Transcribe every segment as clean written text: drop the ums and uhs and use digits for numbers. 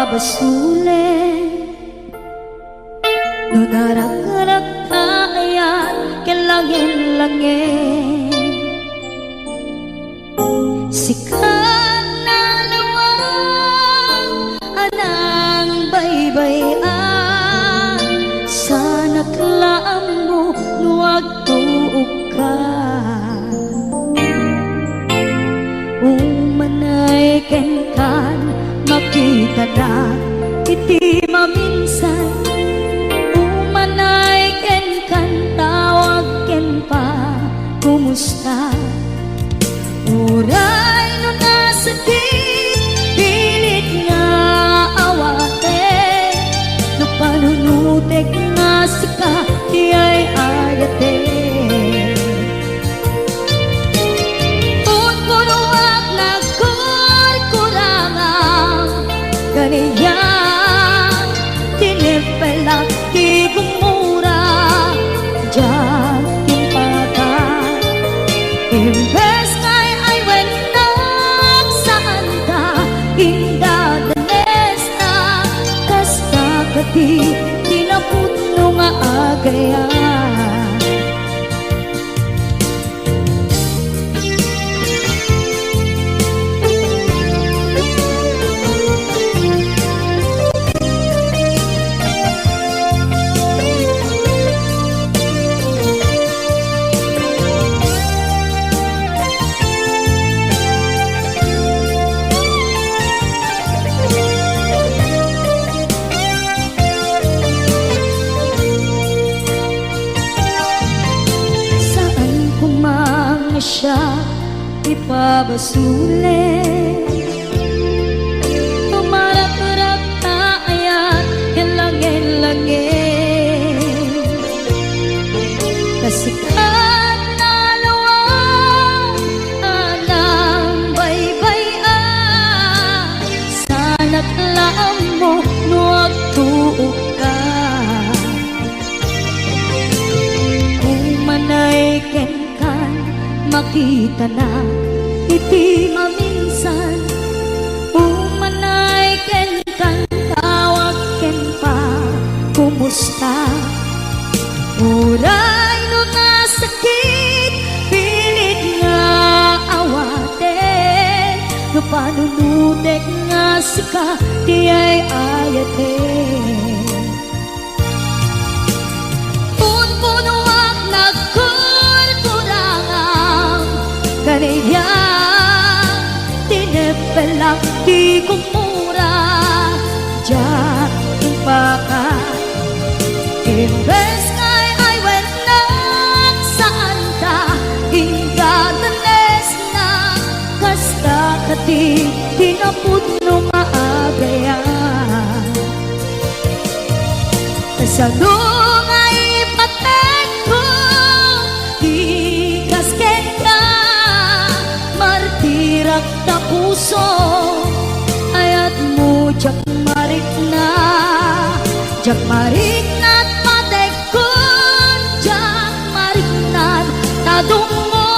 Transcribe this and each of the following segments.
ipabasulit. No narak-arak tayan kilangin-langin, sikat na lawang anang baybayan. Sana't laam mo nuwag tuog ka, umanay kenkan makita na iti maminsan. Umanay kenkan tawag ken pa kumusta. Uray no nasakit pilit nga awate, no panunutek nga sika di ay ayate. Punpunuak na kurkurangang kaniyan, tinipelak di gumura dyan timpakan. Imbes ngay ay wenak saan ka indadanes na, kasta kati tinaputno nga agayan. Siya ipabasulit, tumarap-rap tayan kilangin-langin, kasikat na lawang anang baybayan. Sana't laam mo nuwag tuog ka, umanay kenkan makita na iti maminsan. Umanay kenkan tawag ken pa kumusta. Uray no nasakit pilit nga awate, no panunutek nga sika di ay ayate. Punpunuak na kaniyan, tinipelak di kumura dyan timpakan. Imbes ngay ay wenak saan ka indadanes na, kasta kati tinaputno nga agayan. Kasano nga ipatek ko di kasken ka, martirak na puso ayat mo jak marik na. Jak marik na't patekon, jak marik na't tadong mo,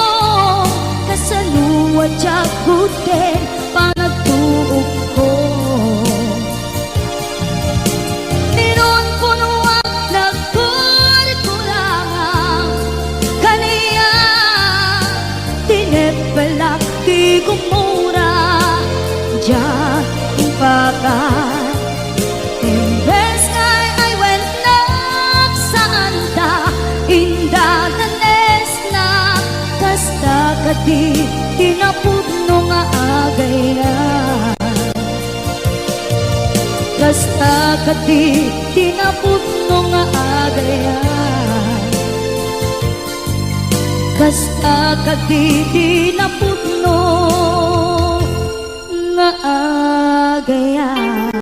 kasaluwa jak guten panagtuog ko. Ninon punuak na kurkurangang kaniyan, tinipelak di kumura dyan timpakan. Imbes ngay ay wenak saan ta indadanes na, kasta kati tinaputno nga agayan. Kasta kati tinaputno nga agayan. Kasta kati tinaputno nga agayan.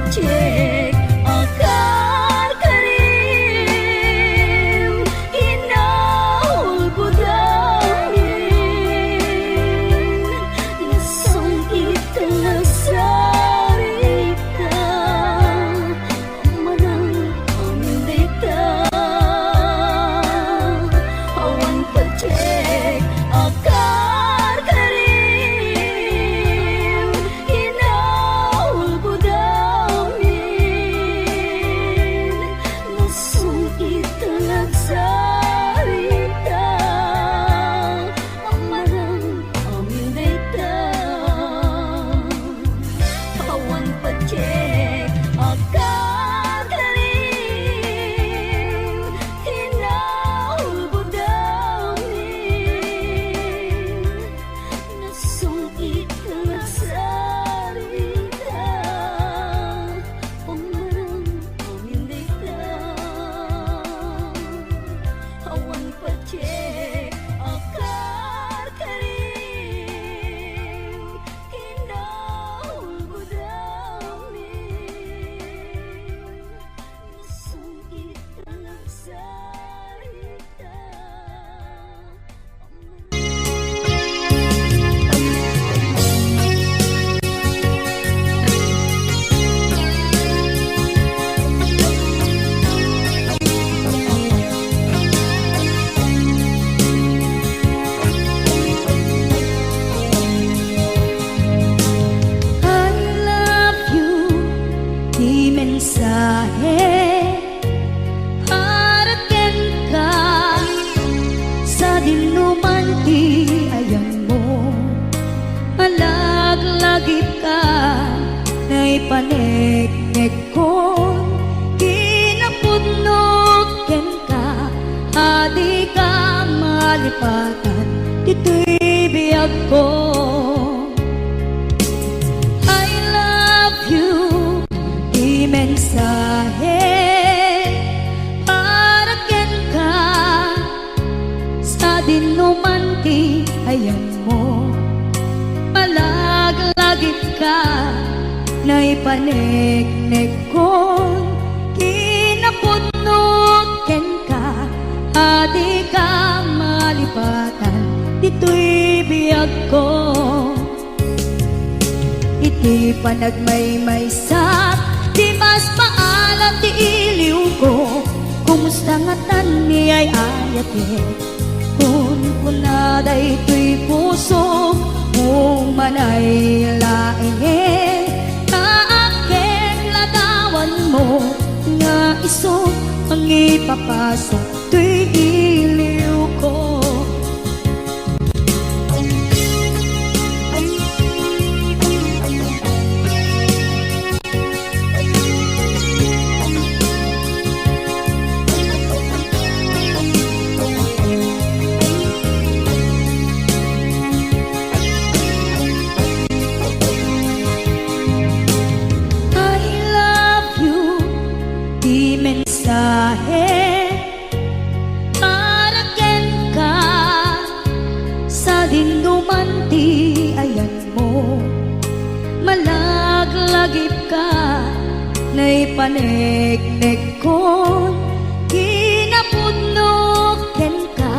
pagcek akar karim inaulbud amin nasong italasarita manang amindita awan pagcek akar karim inaulbud amin nasong italasarita manang amindita awan pagcek akar karim inaulbud amin nasong italasarita pamarang amindita awan pagcek akar karim inaulbud amin nasong italasarita I love you, di mensahe harapan ka sa dinuman ti ayang mo malaglagip ka na'y paneknek ko kinapudnot ken ka adi ka malipatan dito'y biyag ko I love you, di mensahe para ken ka sa dinuman ti ayang mo malaglagip ka na'y paneknek ko kinapudnot ken ka adi ka malipatan dito'y biyag ko iti panagmaymaysak di mas paalam ti iliw ko kumusta nga tan ni ay ayate kun kunaday to'y puso kung manay laingin kaakit ladawan mo nga iso ang ipapasok to'y iliw ko mensahe para ken ka sa dinuman ti ayan mo malaglagip ka na'y paneknek ko kinapudnot ken ka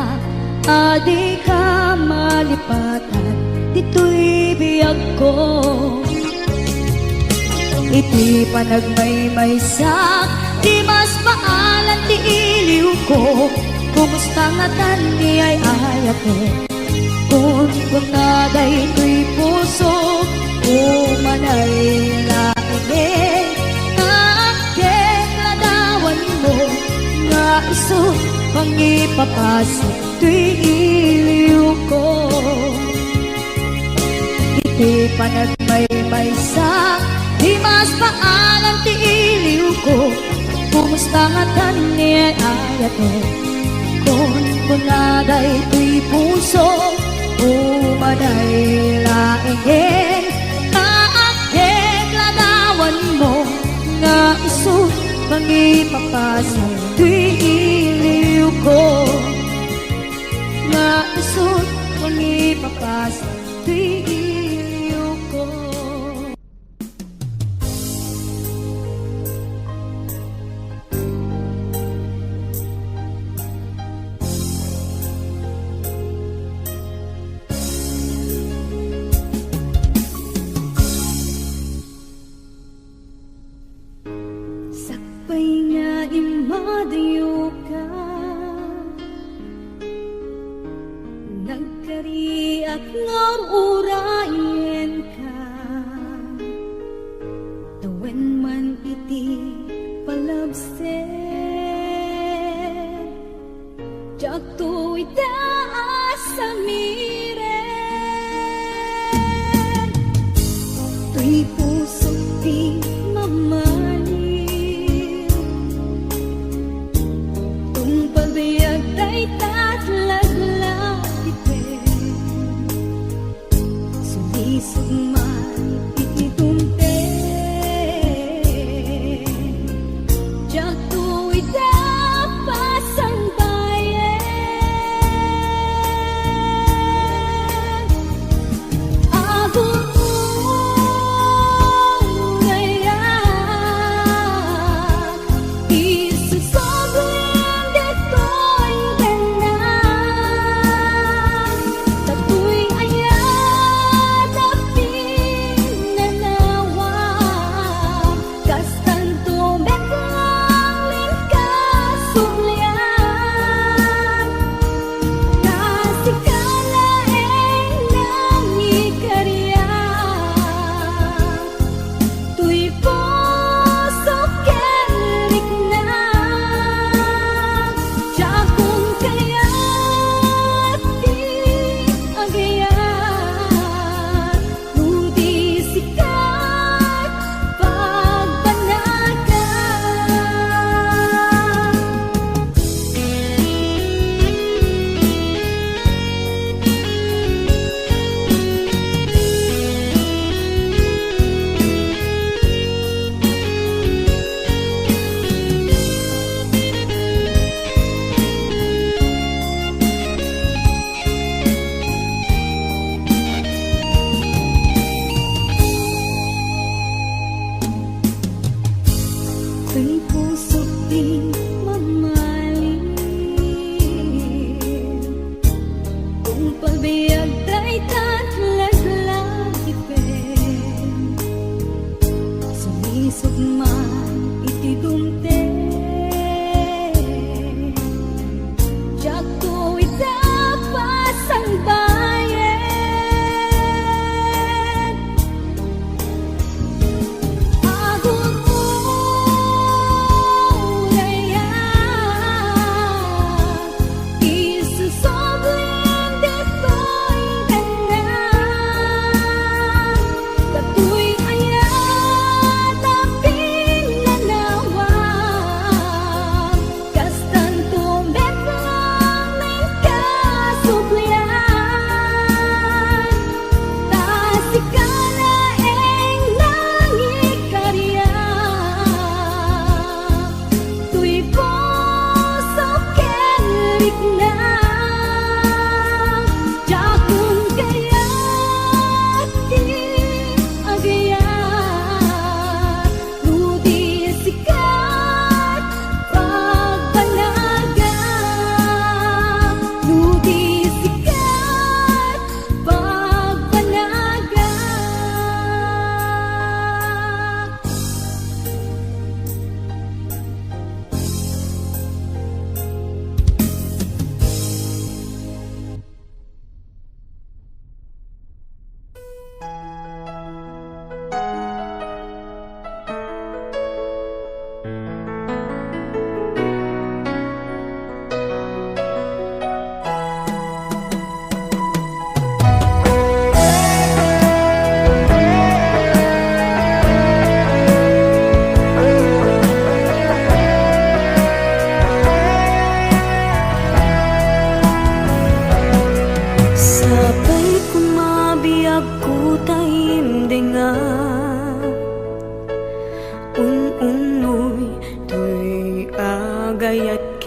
adi ka malipatan dito'y biyag ko iti panagmaymaysak di mas maalan ti iliw ko kumusta nga tan ni ay ayate kun kunaday to'y puso umanay laingin kaakit ladawan mo nga iso pang ipapasok to'y iliw ko iti panagmaymaysak di mas paalam ti iliw ko kumusta nga tan ni ay ayate kun kunaday to'y puso umanay laingin kaakit ladawan mo nga iso pang ipapasok to'y iliw ko nga iso pang ipapasok to'y iliw ko Sapay nga imadayo ka, nagkariak nga urayan ka. Tawen man iti palabse, jak to'y taas sa miren. To'y puso di mamali, tung pagbayag tay tatlaglag sulisog man ititumte, jak to'y tapasang bayan. Ahon ako'y puso di mamaling, kung pagbayag tay tatlaglag-ipin, sumisog man itidumte, jak to'y tapasang bayan.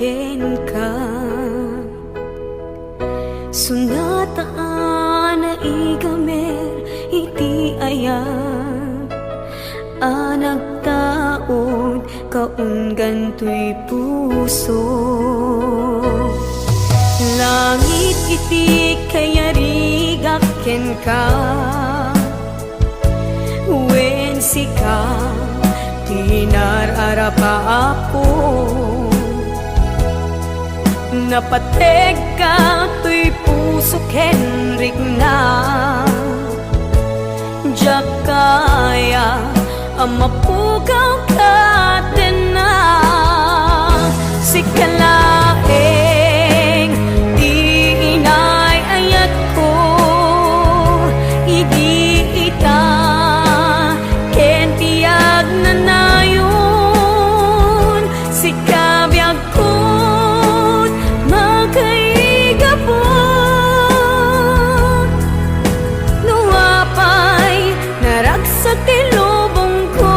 Ken ka sunataan na igamer iti ayat anak taod kaunggan to'y puso langit iti kayarigak ken ka wen sika tinar arapa ako. Napateg ka to'y puso Henrik na Diyak kaya ang mapugaw ka din na si kalaeng di inay ayat ko idi ita ken tiyag na nayon si kabyag ko magkaigapon nuapay naragsak tilubong ko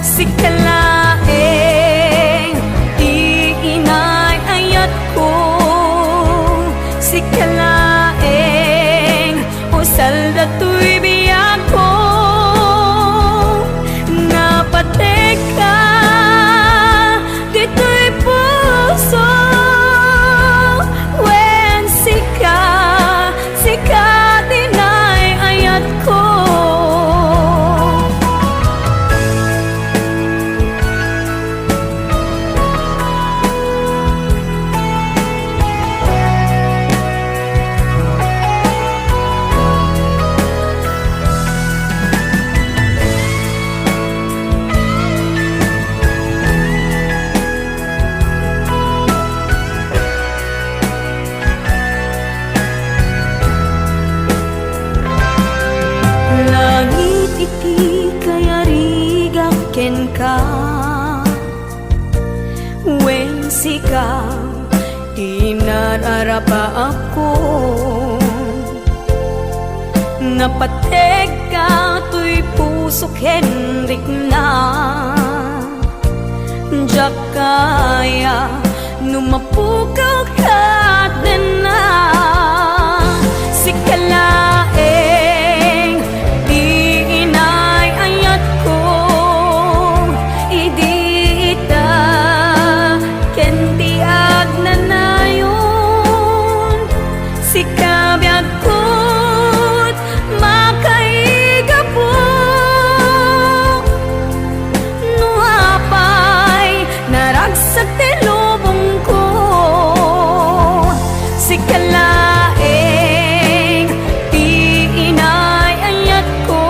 si kalaeng di inay ayat ko si kalaeng usal dato'y biyak ko napatek ka dito'y puso when sika dinay ayat ko. Langit iti kaya rigak ken ka wen sika tinararapa ako napateg ka to'y puso Henrik na Diyak kaya numapukaw ka din na si kalaeng di inay ayat ko idi ita ken tiyag na nayon si kabyag ko't makaigapon nuapay naragsak tilubong ko si kalaeng di inay ayat ko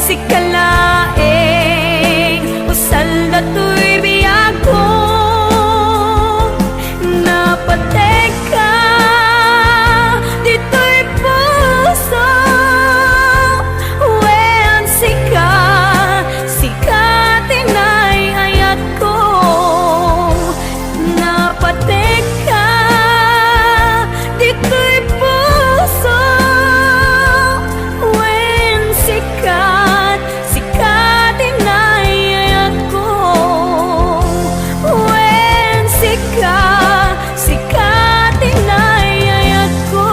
si kalaeng usal dato'y biyak ko napateg ka dito'y puso when sika tinay ayat ko napateg ka dito'y puso when sika tinay ayat ko when sika tinay ayat ko.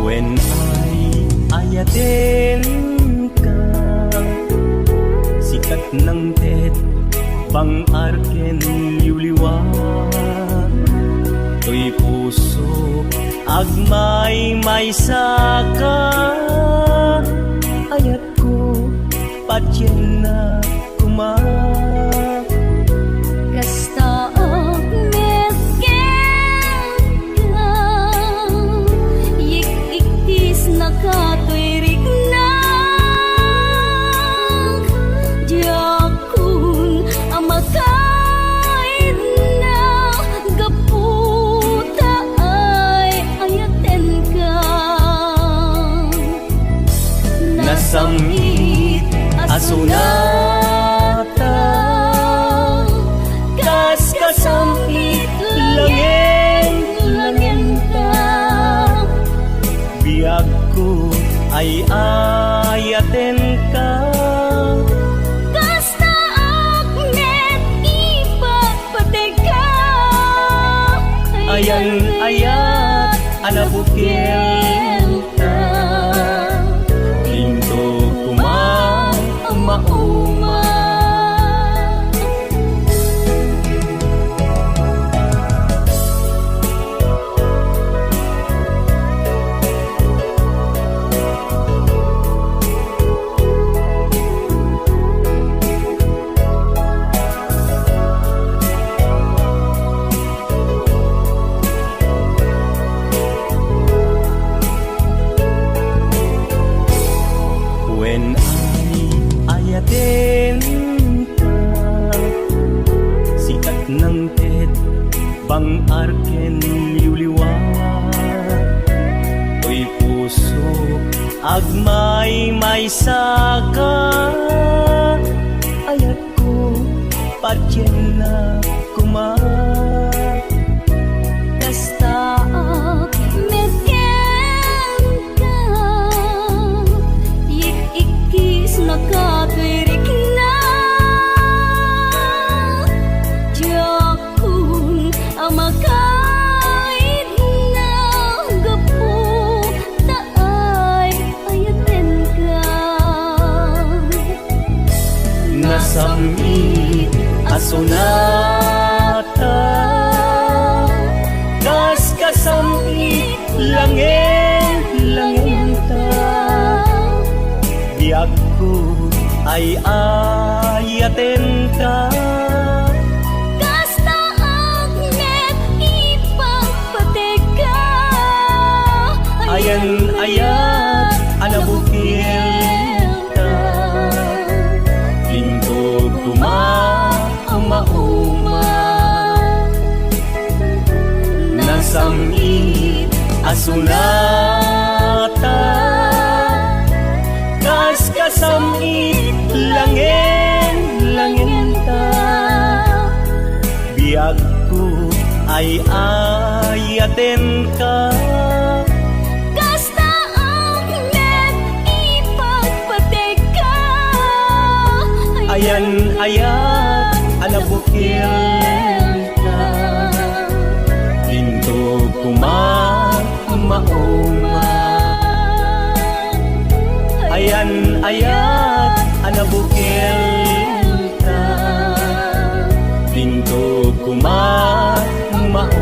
When ayatin ka sikat ng tet pang arken liwliwa to'y puso agmay may saka ayat ko patyen na kuma Kasta mesken ka yik-iktis na kato'y rignak diyakun ang makain na gaputa ay ayaten ka nasamit asunata kas kasamit langin ka biag ko ay ayaten ka. Kasta agnet ipagpatay ka. Ayan ayat anabukel ka. Linto kumang mauma. When ay ayatin ka, sikat ng ted bang arken liwliwat. Oy puso agmay may saka, ayat ko patyen na kumat. Kasta agnet ka. Ikis nakatirik na. Diyakun ang makait na gapo. Taay ayaten ka. Nasamit asunata, das kasamit langin ta. Biag ko ay ayaten ka. Kasta agnet ipagpatay ka. Ayan ayat anabukil ka. Lingkod mauma. Nasamit asunata, kas kasamit langin ta. Biag ko ay ayaten ka. Kasta agnet ipagpatay ka. Ayan ayat anabukil ka. Linto mauma. Ayan ayat anabukil ka. Linto mauma.